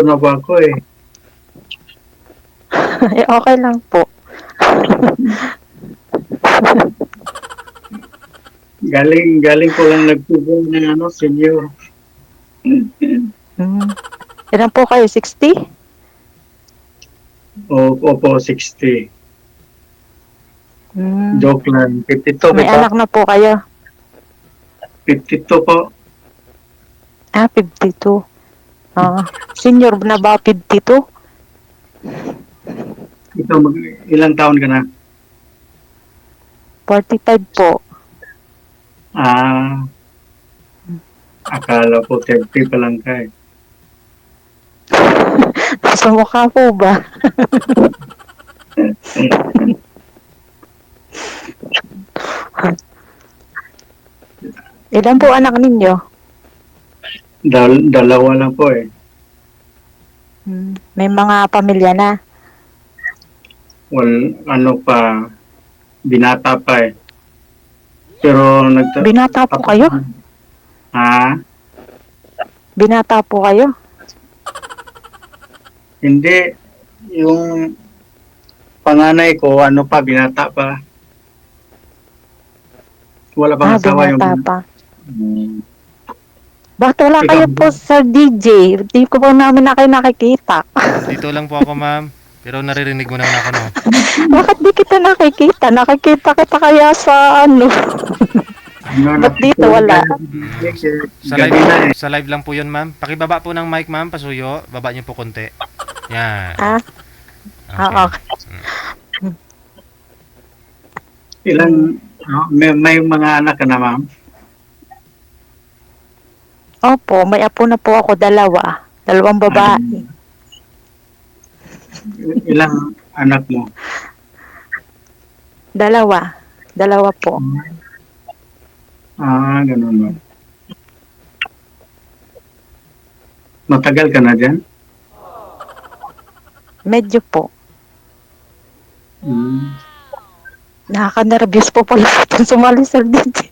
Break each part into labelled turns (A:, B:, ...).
A: na ba ako eh.
B: Eh, okay lang po.
A: Galing ko lang nagtubong ng senior.
B: Hmm. Ilan po kayo? 60?
A: Opo, 60.
B: Hmm.
A: Joke lang. 52
B: May
A: kita.
B: anak na po kayo?
A: 52 po.
B: 52. Senior na ba 52?
A: Ito, ilang taon ka na?
B: 45 po.
A: Ah, akala ko 30 pa lang ka eh.
B: Sa mukha po ba? Ilan po anak ninyo?
A: Dalawa lang po eh.
B: May mga pamilya na?
A: Pa, binata pa eh. Pero
B: Binata po kayo?
A: Ha?
B: Binata po kayo?
A: Hindi. Yung panganay ko, binata pa. Wala pang asawa
B: binata
A: yung...
B: pa.
A: Hmm.
B: Bakit wala
A: Ikaw
B: kayo
A: ba?
B: po sa DJ? Di ko po namin na kayo nakikita.
C: Dito lang po ako, ma'am. Pero naririnig mo naman ako, no?
B: Bakit di kita nakikita? Nakikita kita kaya sa Ba't dito wala?
C: Sa
A: Gabi
C: live,
A: na eh.
C: sa live lang po yun, ma'am. Pakibaba po ng mic, ma'am. Pasuyo. Baba niyo po konti. Yan.
B: Okay.
A: Ilang... may mga anak ka na, ma'am?
B: Opo, may apo na po ako, dalawang babae.
A: Ilang anak mo?
B: Dalawa po.
A: Ganun ba? Matagal ka na dyan?
B: Medyo po.
A: Hmm.
B: Nakaka-nervous po pala itong sumali sa DJ.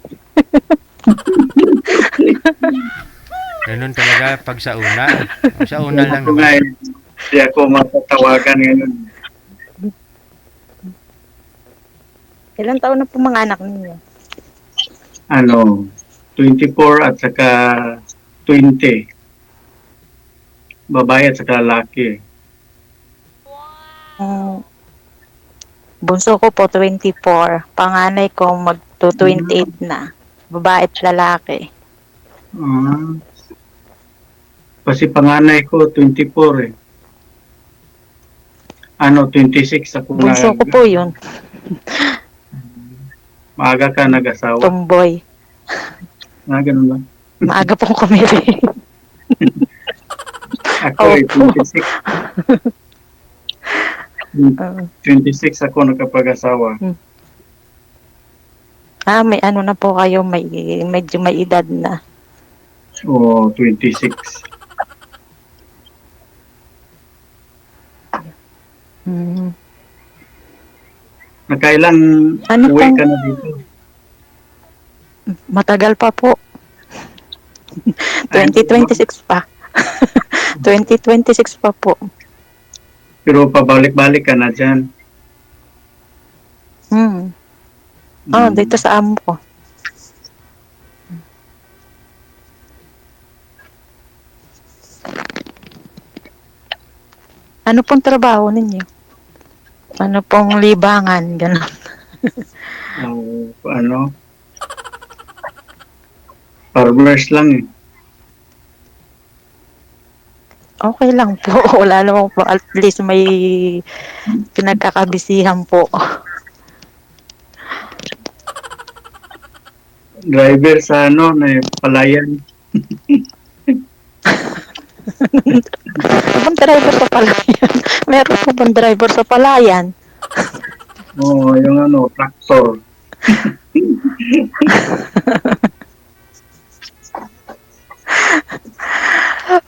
C: Ganun talaga pag sa una. Sa una lang
A: Ako
C: naman.
A: hindi ako matatawagan ngayon.
B: Ilang taon na po mga anak ninyo?
A: 24 at saka 20. Babae at saka lalaki.
B: Bunso ko po 24. Panganay ko magto-28 na. Babae at lalaki.
A: Kasi panganay ko 24 eh. 26 ako na.
B: Bunso ko po yun.
A: Maaga ka nag-asawa.
B: Tomboy.
A: Ganun ba?
B: Maaga pong kumiri.
A: Ako eh, 26. 26 ako nakapag-asawa.
B: May ano na po kayo, medyo may edad na.
A: 26. Nakailang uwi ka na dito?
B: Matagal pa po. 2026 pa. 2026 pa po.
A: Pero pabalik-balik ka na dyan.
B: Dito sa amo ko. Ano pong trabaho ninyo? Ano pong libangan? Ganun.
A: Farmers lang eh.
B: Okay lang po. Wala naman po. At least may pinagkakabisihan po.
A: Driver sa na palayan.
B: Anong driver sa palayan? Meron po bang driver sa palayan?
A: Yung tractor.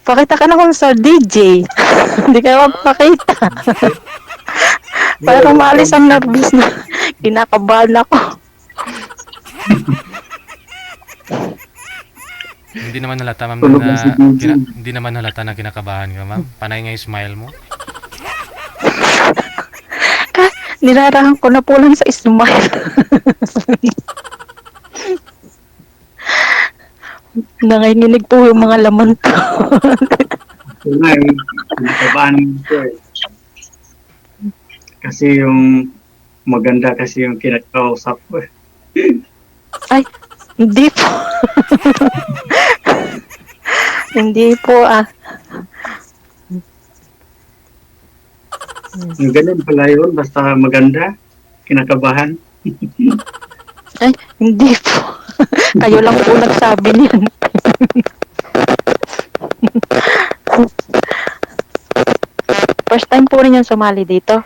B: Pakita ka na kung sa DJ. Hindi kayo magpakita. Parang maalis ang nervous na. Kinakabahan ako.
C: Hindi naman halata, ma'am,
A: Tulog
C: na
A: na si DJ.
C: hindi naman halata na kinakabahan ka, ma'am. Panay nga yung smile mo.
B: Nilarahan ko na po lang sa smile. Nanginginig po yung mga laman ko.
A: Ito nga eh, kinakabahan ko eh. Kasi yung maganda kasi yung kinakausap ko eh.
B: Ay, hindi po. Hindi po ah.
A: Yung ganun pala yun, basta maganda, kinakabahan.
B: Ay, hindi po. Kayo lang po nagsabi niyan. First time po rin yung sumali dito.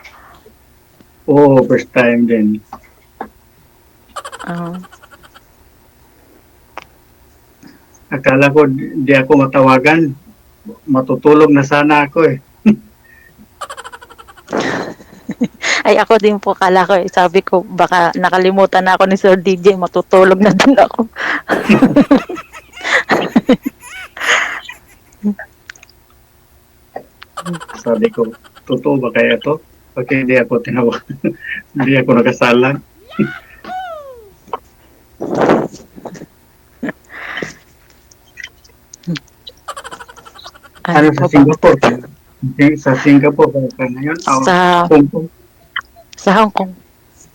A: Oo, first time din.
B: Ah.
A: Akala ko di ako matawagan. Matutulog na sana ako eh.
B: Ay, ako din po kala ko. Sabi ko, baka nakalimutan na ako ni Sir DJ. Matutulog na din ako.
A: Sabi ko, totoo ba kaya to? Bakit hindi ako tinawag? Hindi ako nakasalang. Ano sa
B: po ba?
A: Singapore? Sa Singapore ka ngayon? O
B: Sa,
A: Hong Kong?
B: sa Hong Kong.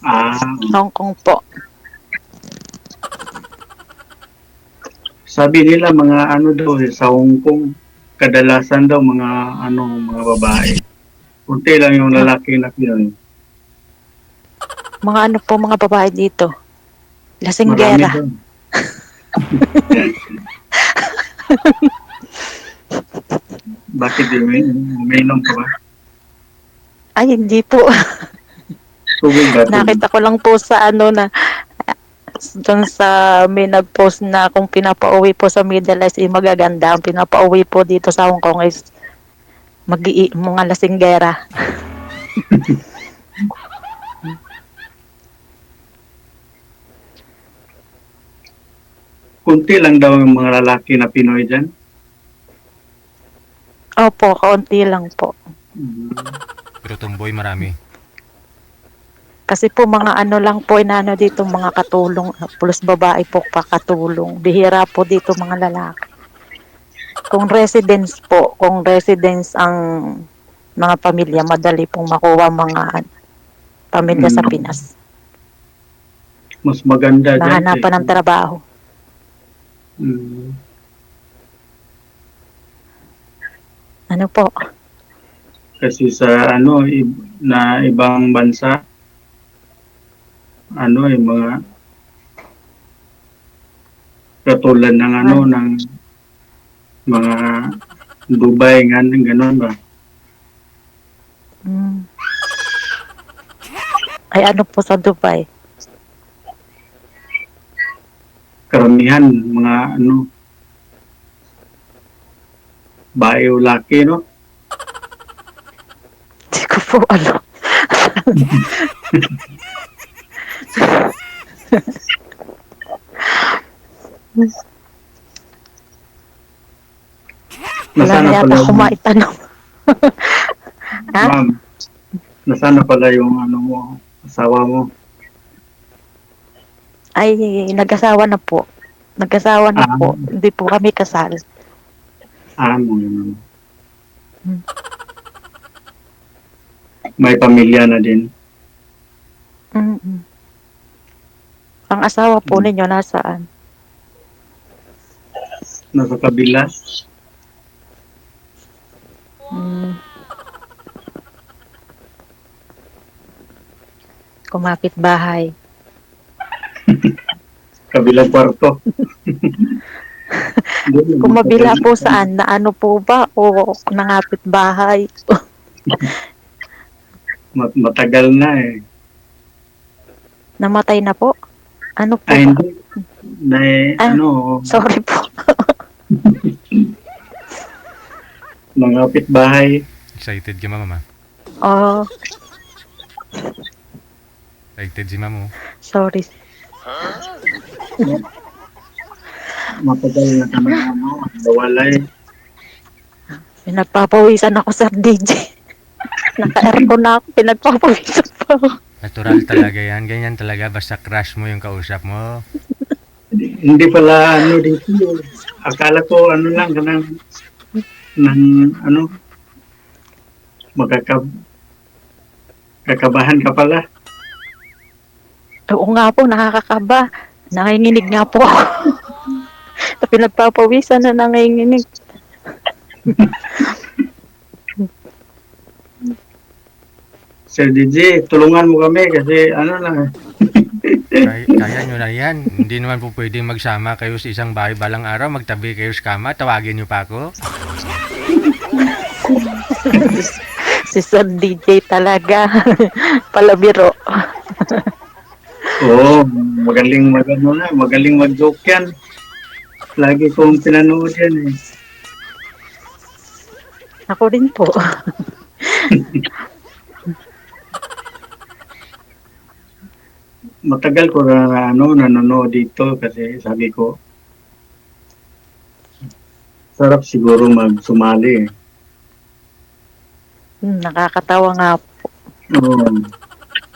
A: Ah,
B: Hong Kong po.
A: sabi nila mga ano daw sa Hong Kong, kadalasan daw mga babae. Kunti lang yung lalaki na Pinoy.
B: Mga ano po mga babae dito.
A: Marami
B: Lasinggera.
A: daw. Bakit uminom ka ba?
B: Ay, hindi po.
A: Tubig ba? Tubig?
B: Nakita ko lang po sa ano na doon sa may nag-post na kung pinapauwi po sa Middle East magaganda. Ang pinapauwi po dito sa Hong Kong is mga lasinggera.
A: Kunti lang daw yung mga lalaki na Pinoy dyan.
B: Opo, kaunti lang po.
C: Pero tomboy marami.
B: Kasi po mga ano lang po inaano dito mga katulong plus babae po pakatulong. Bihira po dito mga lalaki. Kung residence ang mga pamilya, madali pong makuha mga pamilya sa Pinas.
A: Mas maganda dyan.
B: Mahanapan ng trabaho.
A: Mm.
B: Ano po?
A: Kasi sa na ibang bansa, yung mga katulad ng ng mga Dubai, gano'n ba?
B: Ay ano po sa Dubai?
A: Karamihan, mga bae o laki, no?
B: Hindi ko po alam. Wala na yata ako maitanong. Ha?
A: Ma'am, nasaan na pala yung asawa mo?
B: Ay, nag-asawa na po. Nag-asawa na po. Hindi po kami kasal.
A: May pamilya na din.
B: Mm-mm. Ang asawa po ninyo nasaan?
A: Nasa kabila.
B: Kumapit bahay.
A: Kabilang kwarto.
B: Kumabila po saan? Na ano po ba? O nangapit bahay?
A: Matagal na eh.
B: Namatay na po? Ano po
A: Ay,
B: ba?
A: hindi.
B: Sorry po.
A: Mga kapitbahay.
C: Excited ka, mama.
B: Oh,
C: Excited si mamo.
B: sorry.
A: matagal na kami nawalay.
B: Pinagpapawisan ako, Sir DJ. Naka-aircon na ako, pinagpapawisan pa ako.
C: Natural talaga yan. Ganyan talaga. Basta crush mo yung kausap mo.
A: Hindi pala ano dito. Akala ko ano lang ng ano kakabahan ka pala.
B: Oo nga po, nakakakaba. Nanginginig nga po ako. Pinagpapawisan na nanginginig.
A: Sir DJ, tulungan mo kami kasi ano lang.
C: Kaya nyo na yan. Hindi naman po pwedeng magsama kayo sa isang bahay balang araw. Magtabi kayo sa kama. Tawagin nyo pa ako.
B: Si Sir DJ talaga. Palabiro.
A: Oo, magaling mag-joke yan. Lagi kong pinanood yan eh.
B: Ako rin po.
A: Matagal ko na nanonood dito kasi sabi ko sarap siguro magsumali eh.
B: Nakakatawa nga po.
A: Oo,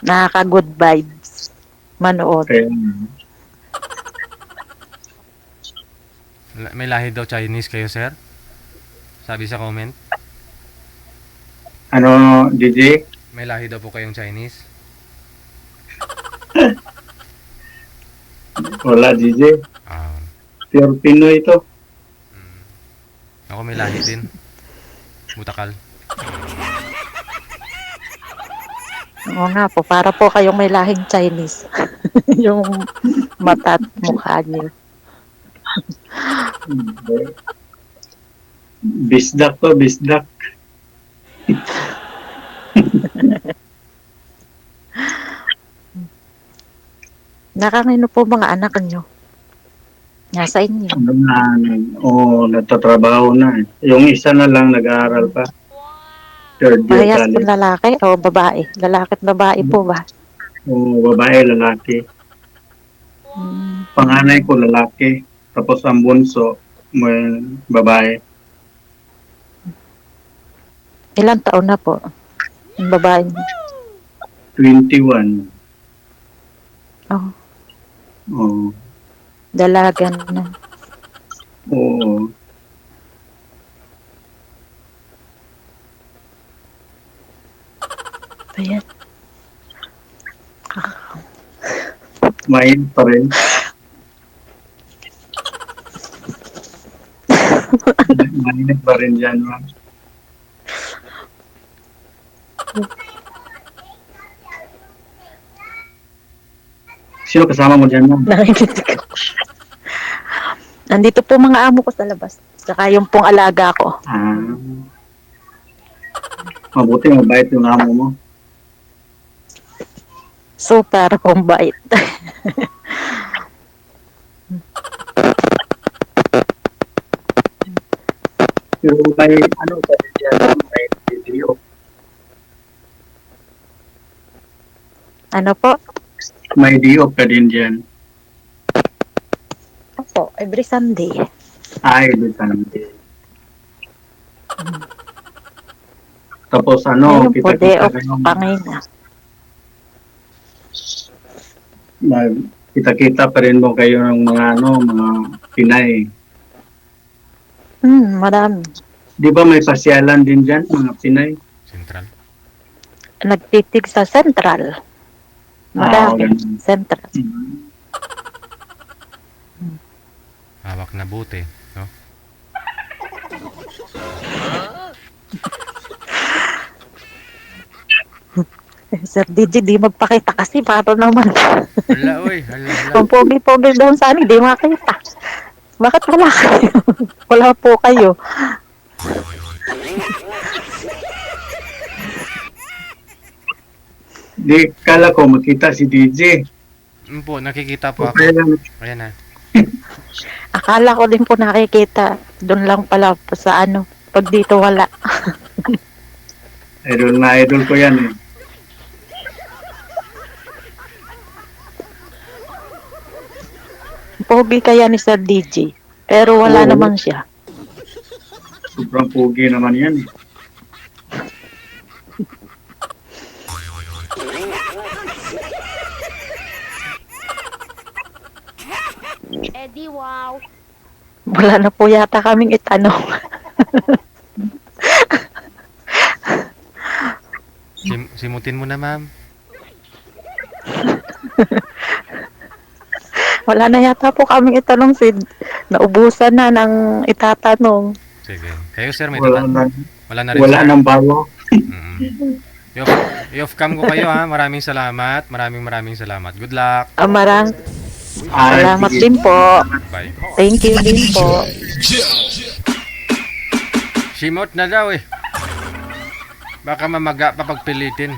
B: Nakaka-good vibes. Manood.
A: kaya
C: May lahi daw Chinese kayo, sir? Sabi sa comment.
A: ano DJ?
C: May lahi daw po kayong Chinese.
A: Wala DJ.
C: Ah,
A: Pure Pinoy ito.
C: ako may lahi din. Butakal.
B: Oo nga po, para po kayong may lahing Chinese. Yung mata at mukha niyo.
A: Bisdak to, bisdak.
B: Nakangino po mga anak niyo? Nasa inyo.
A: Ano na, nagtatrabaho na. Yung isa na lang nag-aaral pa. Third year
B: Parehas po
A: college.
B: lalaki o babae? Lalaki at babae po ba?
A: O babae, lalaki. Panganay ko lalaki. Tapos ang bunso, may babae.
B: Ilang taon na po? Yung babae niyo?
A: 21.
B: Oh,
A: Oo.
B: dalagan na.
A: Oo.
B: Ayan.
A: Mainit pa rin. Mainit pa rin dyan, ma'am. Sino kasama mo dyan, ma'am?
B: Nakikinig ako. Nandito po mga amo ko sa labas. Saka yung pong alaga ko.
A: Ah. Mabuti, mabait yung amo mo.
B: Super kumbait.
A: Pero may, ano pa rin dyan, may video.
B: Ano po?
A: May diop ka din dyan.
B: Opo, every Sunday.
A: Ay, Sunday. Tapos ano,
B: Ayun po, day
A: kita-kita
B: off
A: kayo.
B: pangina.
A: Kita-kita pa rin mo kayo ng mga mga Pinay.
B: Marami.
A: Di ba may pasyalan din dyan, mga Pinay?
C: Central.
B: Nagtitig sa Central. Marami.
A: ganun.
B: Central.
C: Hawak na buti. No?
B: Sir DJ, di magpakita kasi para naman.
C: Hala, oy. Hala.
B: Kung pogi-pogi doon sa amin, di makita. Bakit wala kayo? Wala po kayo.
A: Di, kala ko makita si DJ.
C: Po, nakikita po ako.
A: Okay lang.
C: Ayan na.
B: Akala ko din po nakikita. Doon lang pala po sa ano. Pag dito wala.
A: Idol na idol ko yan eh.
B: Pogi kaya ni Sir DJ. Pero wala
A: Oo.
B: naman siya.
A: Sobrang pogi naman yan.
D: Eddie, wow.
B: Wala na po yata kaming itanong.
C: Simutin mo na, ma'am.
B: Wala na yata po kaming itanong, Sid. Naubusan na ng itatanong.
C: Sige. Kayo, sir, may
A: Wala na,
C: wala na rin,
A: wala
C: sir.
A: nang bago.
C: Mm. I-off-cam ko kayo, ha. Maraming salamat. Maraming salamat. Good luck.
B: Salamat
A: sige.
B: din po.
C: Bye.
B: Thank you din po.
C: Simot na daw, eh. Baka mamaga pa pagpilitin.